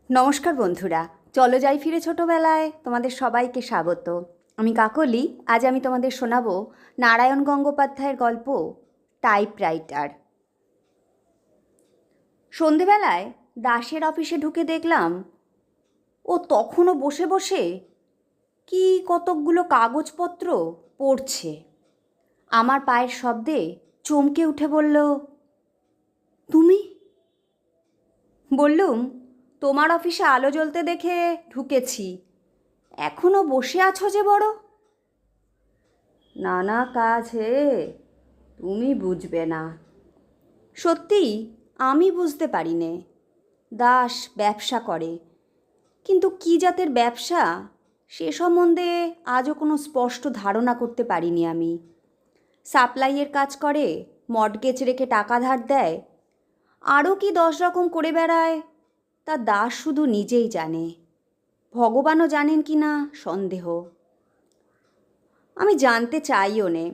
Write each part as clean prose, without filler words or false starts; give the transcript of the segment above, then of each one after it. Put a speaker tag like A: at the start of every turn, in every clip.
A: নমস্কার বন্ধুরা, চলো যাই ফিরে ছোটোবেলায় তোমাদের সবাইকে স্বাগত। আমি কাকলি। আজ আমি তোমাদের শোনাবো নারায়ণ গঙ্গোপাধ্যায়ের গল্প টাইপরাইটার। সন্ধেবেলায় দাসের অফিসে ঢুকে দেখলাম ও তখনও বসে বসে কি কতকগুলো কাগজপত্র পড়ছে। আমার পায়ের শব্দে চমকে উঠে বলল, তুমি? বললুম, তোমার অফিসে আলো জ্বলতে দেখে ঢুকেছি, এখনো বসে আছো যে বড়। নানা কাজ হে, তুমি বুঝবে না। সত্যিই আমি বুঝতে পারি নে। দাস ব্যবসা করে, কিন্তু কী জাতের ব্যবসা সে সম্বন্ধে আজও কোনো স্পষ্ট ধারণা করতে পারিনি আমি। সাপ্লাইয়ের কাজ করে, মর্টগেজ রেখে টাকা ধার দেয়, আরও কি 10 রকম করে বেড়ায়, তা দাস শুধু নিজেই জানে। ভগবানও জানেন কি না সন্দেহ। আমি জানতে চাইও নে,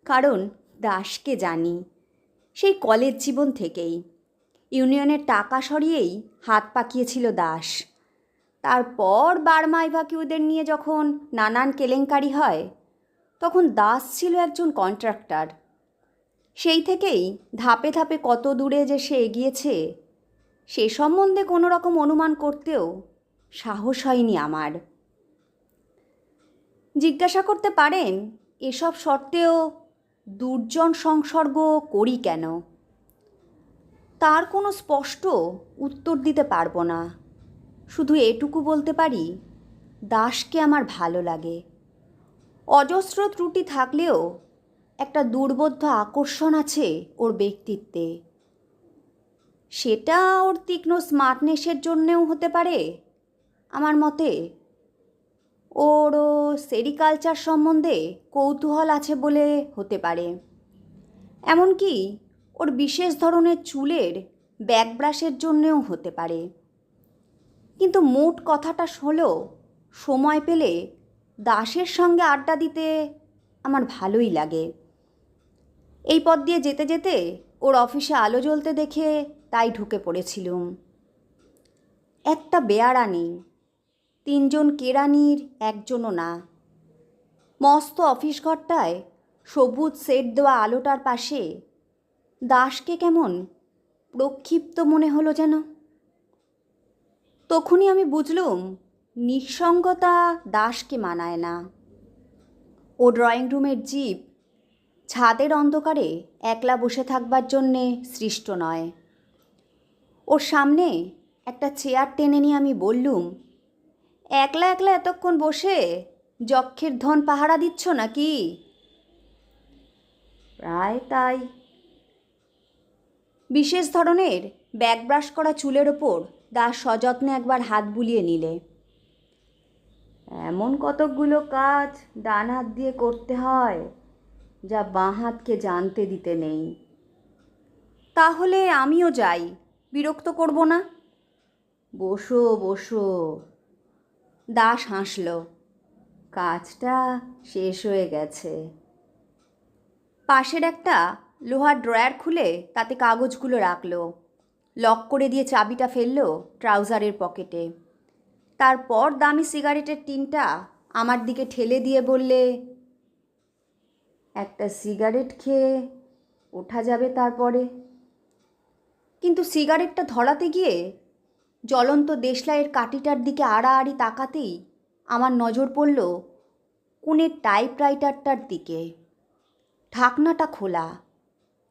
A: কারণ দাসকে জানি সেই কলেজ জীবন থেকেই। ইউনিয়নের টাকা সরিয়েই হাত পাকিয়েছিল দাস। তারপর বার্মায় ভাকিউদের নিয়ে যখন নানান কেলেঙ্কারি হয়, তখন দাস ছিল একজন কন্ট্রাক্টর। সেই থেকেই ধাপে ধাপে কত দূরে যে সে এগিয়েছে, সে সম্বন্ধে কোনো রকম অনুমান করতেও সাহস হয়নি আমার। জিজ্ঞাসা করতে পারেন, এসব সত্ত্বেও দুর্জন সংসর্গ করি কেন? তার কোনো স্পষ্ট উত্তর দিতে পারবো না। শুধু এটুকু বলতে পারি, দাসকে আমার ভালো লাগে। অজস্র ত্রুটি থাকলেও একটা দুর্বোধ্য আকর্ষণ আছে ওর ব্যক্তিত্বে। সেটা ওর তীক্ষ্ণ স্মার্টনেসের জন্যেও হতে পারে আমার মতে। ওরও সেরিকালচার সম্বন্ধে কৌতূহল আছে বলে হতে পারে। এমনকি ওর বিশেষ ধরনের চুলের ব্যাকব্রাশের জন্যেও হতে পারে। কিন্তু মোট কথাটা হলো, সময় পেলে দাসের সঙ্গে আড্ডা দিতে আমার ভালোই লাগে। এই পথ দিয়ে যেতে যেতে ওর অফিসে আলো জ্বলতে দেখে তাই ঢুকে পড়েছিলুম। একটা বেয়ারা নেই, 3 জন কেরানির একজনও না। মস্ত অফিস ঘরটায় সবুজ সেট দেওয়া আলোটার পাশে দাসকে কেমন প্রক্ষিপ্ত মনে হলো যেন। তখনই আমি বুঝলুম, নিঃসঙ্গতা দাসকে মানায় না। ও ড্রয়িং রুমের জীব ছাদের অন্ধকারে একলা বসে থাকবার জন্যে সৃষ্ট নয়। ওর সামনে একটা চেয়ার টেনে নিয়ে আমি বললুম, একলা একলা এতক্ষণ বসে যক্ষের ধন পাহারা দিচ্ছ নাকি? প্রায় তাই। বিশেষ ধরনের ব্যাকব্রাশ করা চুলের ওপর দাস সযত্নে একবার হাত বুলিয়ে নিলে। এমন কতকগুলো কাজ ডান হাত দিয়ে করতে হয়, যা বাঁ হাতকে জানতে দিতে নেই। তাহলে আমিও যাই, বিরক্ত করব না। বসো বসো। দাস হাসল। কাজটা শেষ হয়ে গেছে। পাশের একটা লোহার ড্রয়ার খুলে তাতে কাগজগুলো রাখলো, লক করে দিয়ে চাবিটা ফেললো ট্রাউজারের পকেটে। তারপর দামি সিগারেটের টিনটা আমার দিকে ঠেলে দিয়ে বললে, একটা সিগারেট খেয়ে ওঠা যাবে তারপরে। কিন্তু সিগারেটটা ধরাতে গিয়ে জ্বলন্ত দেশলাইয়ের কাঠিটার দিকে আড়াআড়ি তাকাতেই আমার নজর পড়ল কোণের টাইপরাইটারটার দিকে। ঢাকনাটা খোলা,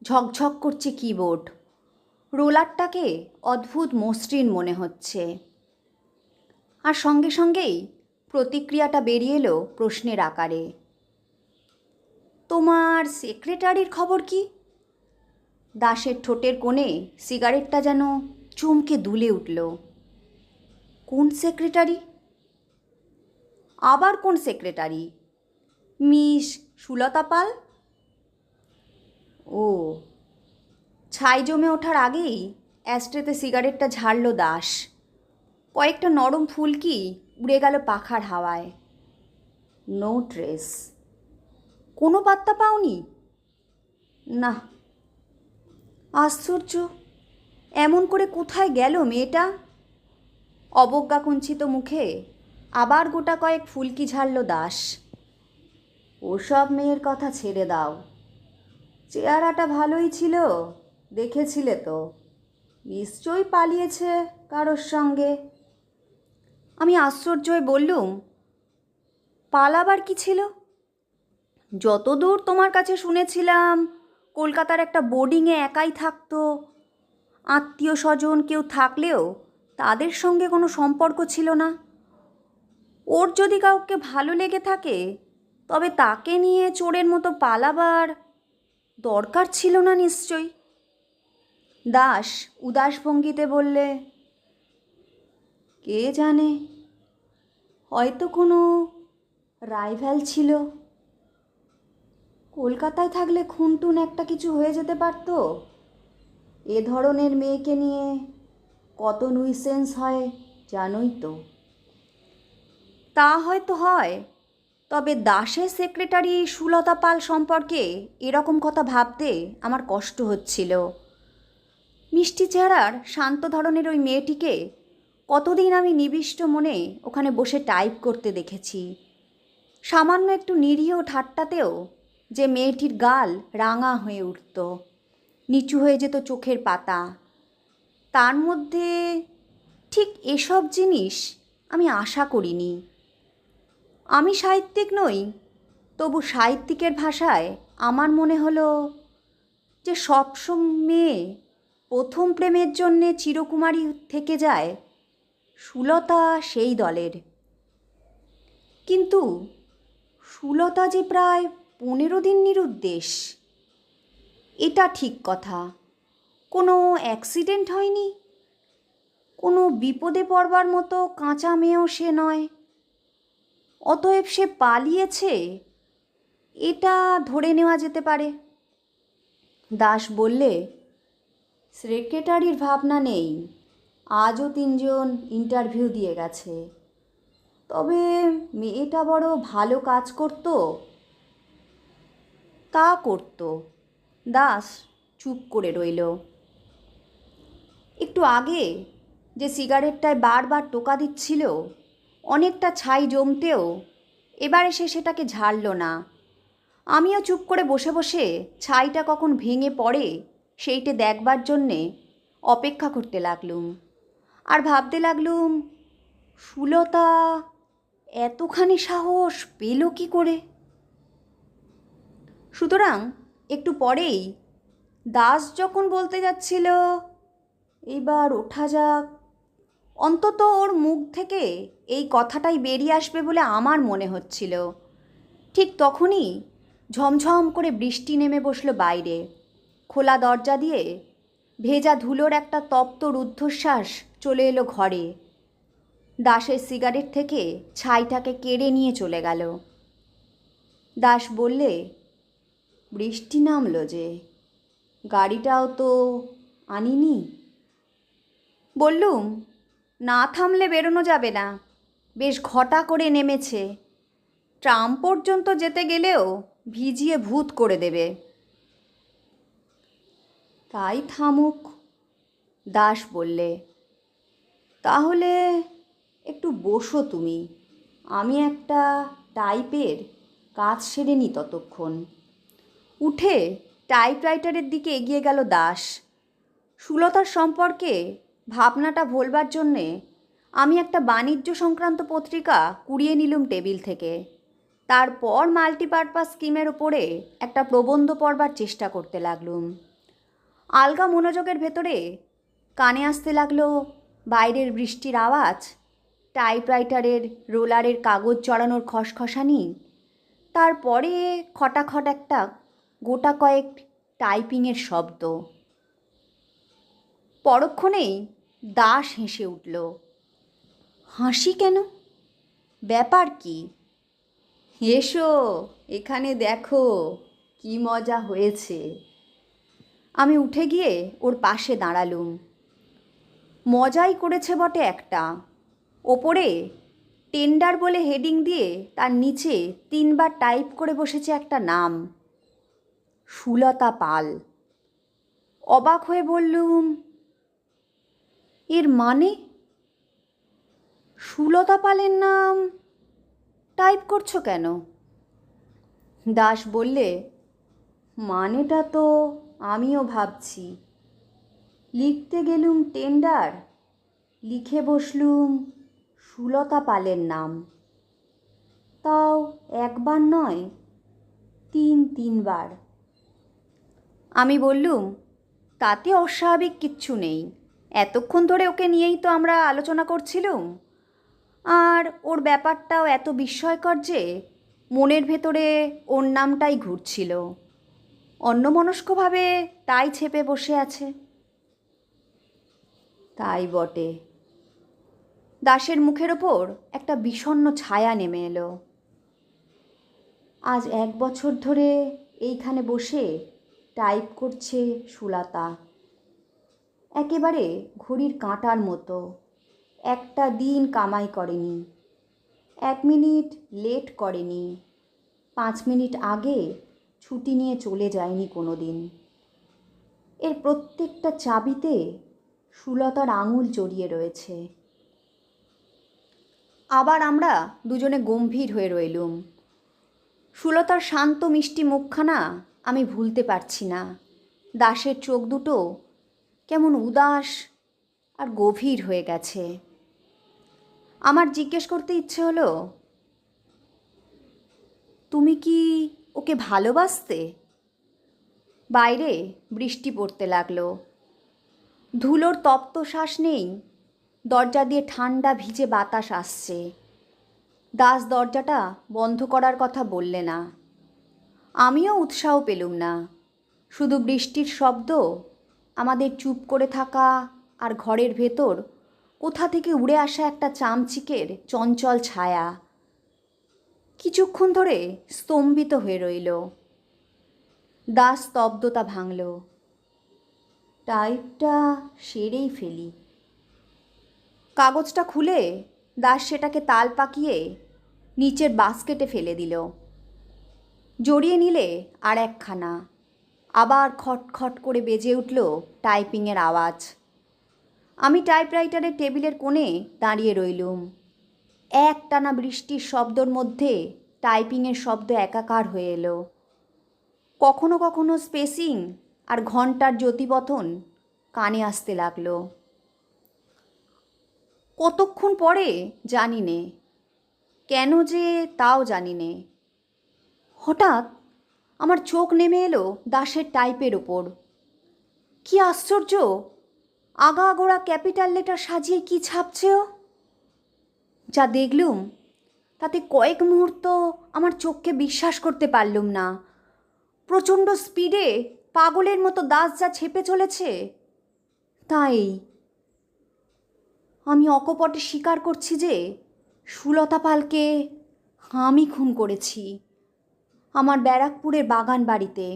A: ঝকঝক করছে কিবোর্ড। রোলারটাকে অদ্ভুত মসৃণ মনে হচ্ছে। আর সঙ্গে সঙ্গেই প্রতিক্রিয়াটা বেরিয়ে এলো প্রশ্নের আকারে, তোমার সেক্রেটারির খবর কি? দাসের ঠোঁটের কোণে সিগারেটটা যেন চমকে দুলে উঠল। কোন সেক্রেটারি? আবার কোন সেক্রেটারি? মিস সুলতা পাল? ও। ছাই জমে ওঠার আগেই অ্যাস্ট্রেতে সিগারেটটা ঝাড়ল দাস। কয়েকটা নরম ফুলকি উড়ে গেল পাখার হাওয়ায়। No trace. কোনো পাত্তা পাওনি? না। আশ্চর্য, এমন করে কোথায় গেল মেয়েটা? অবজ্ঞাকুঞ্চিত মুখে আবার গোটা কয়েক ফুলকি ঝাড়ল দাস। ওসব মেয়ের কথা ছেড়ে দাও, চেহারাটা ভালোই ছিল, দেখেছিলে তো, নিশ্চয়ই পালিয়েছে কারোর সঙ্গে। আমি আশ্চর্য হয়ে বললুম, পালাবার কি ছিল? যতদূর তোমার কাছে শুনেছিলাম কলকাতার একটা বোর্ডিংয়ে একাই থাকতো, আত্মীয় স্বজন কেউ থাকলেও তাদের সঙ্গে কোনো সম্পর্ক ছিল না। ওর যদি কাউকে ভালো লেগে থাকে তবে তাকে নিয়ে চোরের মতো পালাবার দরকার ছিল না নিশ্চয়ই। দাস উদাস ভঙ্গিতে বললে, কে জানে, হয়তো কোনো রাইভ্যাল ছিল। কলকাতায় থাকলে খুনটুন একটা কিছু হয়ে যেতে পারত। এ ধরনের মেয়েকে নিয়ে কত নুইসেন্স হয় জানোই তো। তা হয়তো হয়, তবে দাসের সেক্রেটারি সুলতা পাল সম্পর্কে এরকম কথা ভাবতে আমার কষ্ট হচ্ছিল। মিষ্টি চেহারার শান্ত ধরনের ওই মেয়েটিকে কতদিন আমি নিবিষ্ট মনে ওখানে বসে টাইপ করতে দেখেছি। সামান্য একটু নিরীহ ঠাট্টাতেও যে মেয়েটির গাল রাঙা হয়ে উঠত, নিচু হয়ে যেত চোখের পাতা, তার মধ্যে ঠিক এসব জিনিস আমি আশা করিনি। আমি সাহিত্যিক নই, তবু সাহিত্যিকের ভাষায় আমার মনে হলো যে সব মেয়ে প্রথম প্রেমের জন্যে চিরকুমারী থেকে যায়, সুলতা সেই দলের। কিন্তু সুলতা যে প্রায় 15 দিন নিরুদ্দেশ। এটা ঠিক কথা, কোনো অ্যাক্সিডেন্ট হয়নি, কোনো বিপদে পড়বার মতো কাঁচা মেয়েও সে নয়। অতএব সে পালিয়েছে এটা ধরে নেওয়া যেতে পারে। দাস বললে, সেক্রেটারির ভাবনা নেই, আজও 3 জন ইন্টারভিউ দিয়ে গেছে। তবে মেয়েটা বড় ভালো কাজ করত। তা করত। দাস চুপ করে রইল। একটু আগে যে সিগারেটটায় বারবার টোকা দিচ্ছিল, অনেকটা ছাই জমতেও এবারে সে সেটাকে ঝাড়ল না। আমিও চুপ করে বসে বসে ছাইটা কখন ভেঙে পড়ে সেইটে দেখবার জন্যে অপেক্ষা করতে লাগলুম। আর ভাবতে লাগলুম, সুলতা এতখানি সাহস পেল কি করে? সুতরাং একটু পরেই দাস যখন বলতে যাচ্ছিল, এইবার ওঠা যাক, অন্তত ওর মুখ থেকে এই কথাটাই বেরিয়ে আসবে বলে আমার মনে হচ্ছিল, ঠিক তখনই ঝমঝম করে বৃষ্টি নেমে বসল বাইরে। খোলা দরজা দিয়ে ভেজা ধুলোর একটা তপ্ত রুদ্ধশ্বাস চলে এলো ঘরে। দাসের সিগারেট থেকে ছাইটাকে কেড়ে নিয়ে চলে গেল। দাস বললে, বৃষ্টি নামলো যে, গাড়িটাও তো আনিনি। বললুম, না থামলে বেরোনো যাবে না, বেশ ঘটা করে নেমেছে, ট্রাম পর্যন্ত যেতে গেলেও ভিজিয়ে ভূত করে দেবে। তাই থামুক, দাস বললে। তাহলে একটু বসো তুমি, আমি একটা টাইপের কাজ সেরে নি ততক্ষণ। উঠে টাইপরাইটারের দিকে এগিয়ে গেল দাস। সুলতার সম্পর্কে ভাবনাটা ভোলবার জন্যে আমি একটা বাণিজ্য সংক্রান্ত পত্রিকা কুড়িয়ে নিলুম টেবিল থেকে। তারপর মাল্টিপারপাস স্কিমের ওপরে একটা প্রবন্ধ পড়বার চেষ্টা করতে লাগলুম। আলগা মনোযোগের ভেতরে কানে আসতে লাগলো বাইরের বৃষ্টির আওয়াজ, টাইপরাইটারের রোলারের কাগজ চড়ানোর খসখসানি, তারপরে খটাখট একটা গোটা কয়েক টাইপিংয়ের শব্দ। পরক্ষণেই দাস হেসে উঠল। হাসি কেন? ব্যাপার কি? এসো, এখানে দেখো কি মজা হয়েছে। আমি উঠে গিয়ে ওর পাশে দাঁড়ালুম। মজাই করেছে বটে একটা। ওপরে টেন্ডার বলে হেডিং দিয়ে তার নিচে 3 বার টাইপ করে বসেছে একটা নাম, সুলতা পাল। অবাক হয়ে বললুম, এর মানে? সুলতা পালের নাম টাইপ করছো কেন? দাস বললে, মানেটা তো আমিও ভাবছি। লিখতে গেলুম টেন্ডার, লিখে বসলুম সুলতা পালের নাম। তাও একবার নয়, তিনবার। আমি বললুম, তাতে অস্বাভাবিক কিচ্ছু নেই। এতক্ষণ ধরে ওকে নিয়েই তো আমরা আলোচনা করছিলুম। আর ওর ব্যাপারটাও এত বিস্ময়কর যে মনের ভেতরে ওর নামটাই ঘুরছিল। অন্যমনস্কভাবে তাই ছেপে বসে আছে। তাই বটে। দাসের মুখের ওপর একটা বিষণ্ণ ছায়া নেমে এলো। আজ 1 বছর ধরে এইখানে বসে টাইপ করছে সুলতা। একেবারে ঘড়ির কাঁটার মতো। একটা দিন কামাই করেনি, 1 মিনিট লেট করেনি, 5 মিনিট আগে ছুটি নিয়ে চলে যায়নি কোনো দিন। এর প্রত্যেকটা চাবিতে সুলতার আঙুল জড়িয়ে রয়েছে। আবার আমরা দুজনে গম্ভীর হয়ে রইলুম। সুলতার শান্ত মিষ্টি মুখখানা আমি ভুলতে পারছি না। দাসের চোখ দুটো কেমন উদাস আর গভীর হয়ে গেছে। আমার জিজ্ঞেস করতে ইচ্ছে হলো, তুমি কি ওকে ভালোবাসতে? বাইরে বৃষ্টি পড়তে লাগলো। ধুলোর তপ্ত শ্বাস নেই, দরজা দিয়ে ঠান্ডা ভিজে বাতাস আসছে। দাস দরজাটা বন্ধ করার কথা বললে না। আমিও উৎসাহ পেলুম না। শুধু বৃষ্টির শব্দ, আমাদের চুপ করে থাকা, আর ঘরের ভেতর কোথা থেকে উড়ে আসা একটা চামচিকের চঞ্চল ছায়া। কিছুক্ষণ ধরে স্তম্ভিত হয়ে রইল। দাস স্তব্ধতা ভাঙল। টাইপটা সেরেই ফেলি। কাগজটা খুলে দাস সেটাকে তাল পাকিয়ে নিচের বাস্কেটে ফেলে দিল। জড়িয়ে নিলে আর একখানা। আবার খটখট করে বেজে উঠল টাইপিংয়ের আওয়াজ। আমি টাইপরাইটারের টেবিলের কোণে দাঁড়িয়ে রইলুম। একটানা বৃষ্টির শব্দর মধ্যে টাইপিংয়ের শব্দ একাকার হয়ে এলো। কখনো কখনো স্পেসিং আর ঘন্টার জ্যোতিপথন কানে আসতে লাগলো। কতক্ষণ পরে জানি নে, কেন যে তাও জানি নে, হঠাৎ আমার চোখ নেমে এলো দাসের টাইপের ওপর। কি আশ্চর্য! আগাগোড়া ক্যাপিটাল লেটার সাজিয়ে কি ছাপছে ও! যা দেখলুম তাতে কয়েক মুহূর্ত আমার চোখকে বিশ্বাস করতে পারলুম না। প্রচণ্ড স্পিডে পাগলের মতো দাস যা ছেপে চলেছে তাই। আমি অকপটে স্বীকার করছি যে সুলতা পালকে আমি খুন করেছি। আমার ব্যারাকপুরের বাগান বাড়িতে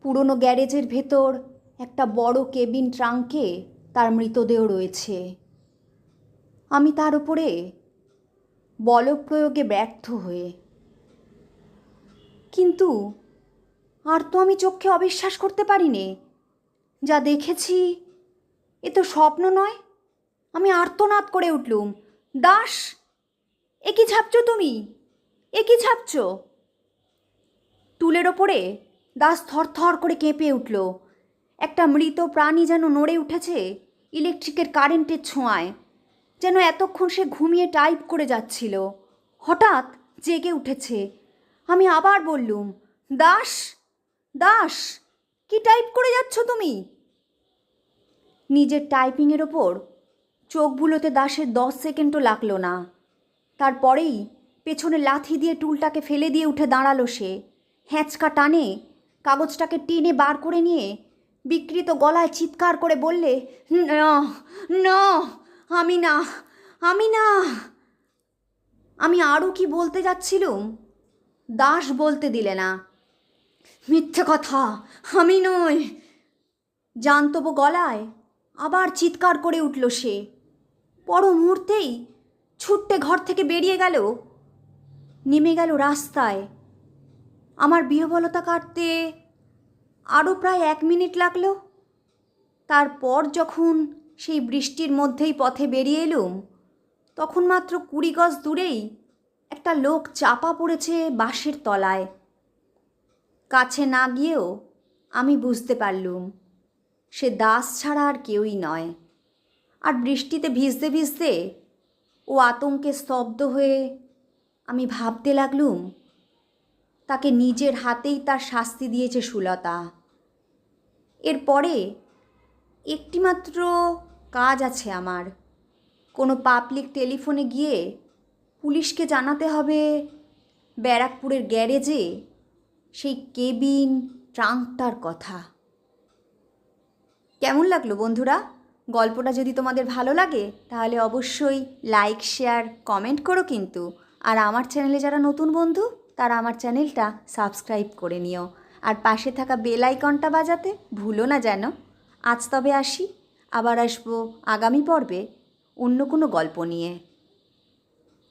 A: পুরনো গ্যারেজের ভেতর একটা বড় কেবিন ট্রাঙ্কে তার মৃতদেহ রয়েছে। আমি তার উপরে বলপ্রয়োগে ব্যর্থ হয়ে। কিন্তু আর তো আমি চোখে অবিশ্বাস করতে পারি নে। যা দেখেছি এ তো স্বপ্ন নয়। আমি আর্তনাদ করে উঠলুম, দাস, এ কি ছাপছ তুমি? এ কি ছাপছ? টুলের ওপরে দাস থরথর করে কেঁপে উঠল। একটা মৃত প্রাণী যেন নড়ে উঠেছে ইলেকট্রিকের কারেন্টের ছোঁয়ায়। যেন এতক্ষণ সে ঘুমিয়ে টাইপ করে যাচ্ছিল, হঠাৎ জেগে উঠেছে। আমি আবার বললুম, দাস, দাস, কি টাইপ করে যাচ্ছ তুমি? নিজের টাইপিংয়ের ওপর চোখ বুলোতে দাসের 10 সেকেন্ডও লাগলো না। তারপরেই পেছনে লাথি দিয়ে টুলটাকে ফেলে দিয়ে উঠে দাঁড়ালো সে। হ্যাঁচকা টানে কাগজটাকে টেনে বার করে নিয়ে বিকৃত গলায় চিৎকার করে বললে, না, না, আমি না, আমি না। আমি আরও কি বলতে যাচ্ছিলুম, দাস বলতে দিলে না। মিথ্যে কথা, আমি নই। জানতব গলায় আবার চিৎকার করে উঠল সে। পর মুহূর্তেই ছুট্টে ঘর থেকে বেরিয়ে গেল, নেমে গেল রাস্তায়। আমার বিহ্বলতা কাটতে আরও প্রায় 1 মিনিট লাগলো। তারপর যখন সেই বৃষ্টির মধ্যেই পথে বেরিয়ে এলুম, তখন মাত্র 20 গজ দূরেই একটা লোক চাপা পড়েছে বাঁশের তলায়। কাছে না গিয়েও আমি বুঝতে পারলুম সে দাস ছাড়া আর কেউই নয়। আর বৃষ্টিতে ভিজতে ভিজতে ও আতঙ্কে স্তব্ধ হয়ে আমি ভাবতে লাগলুম তাকে নিজের হাতেই তার শাস্তি দিয়েছে সুলতা। এরপরে একটিমাত্র কাজ আছে আমার, কোনো পাবলিক টেলিফোনে গিয়ে পুলিশকে জানাতে হবে ব্যারাকপুরের গ্যারেজে সেই কেবিন ট্রাঙ্কটার কথা। কেমন লাগলো বন্ধুরা? গল্পটা যদি তোমাদের ভালো লাগে তাহলে অবশ্যই লাইক, শেয়ার, কমেন্ট করো কিন্তু। আর আমার চ্যানেলে যারা নতুন বন্ধু তারা আমার চ্যানেলটা সাবস্ক্রাইব করে নিও, আর পাশে থাকা বেল আইকনটা বাজাতে ভুলো না যেন। আজ তবে আসি, আবার আসবো আগামী পর্বে অন্য কোনো গল্প নিয়ে।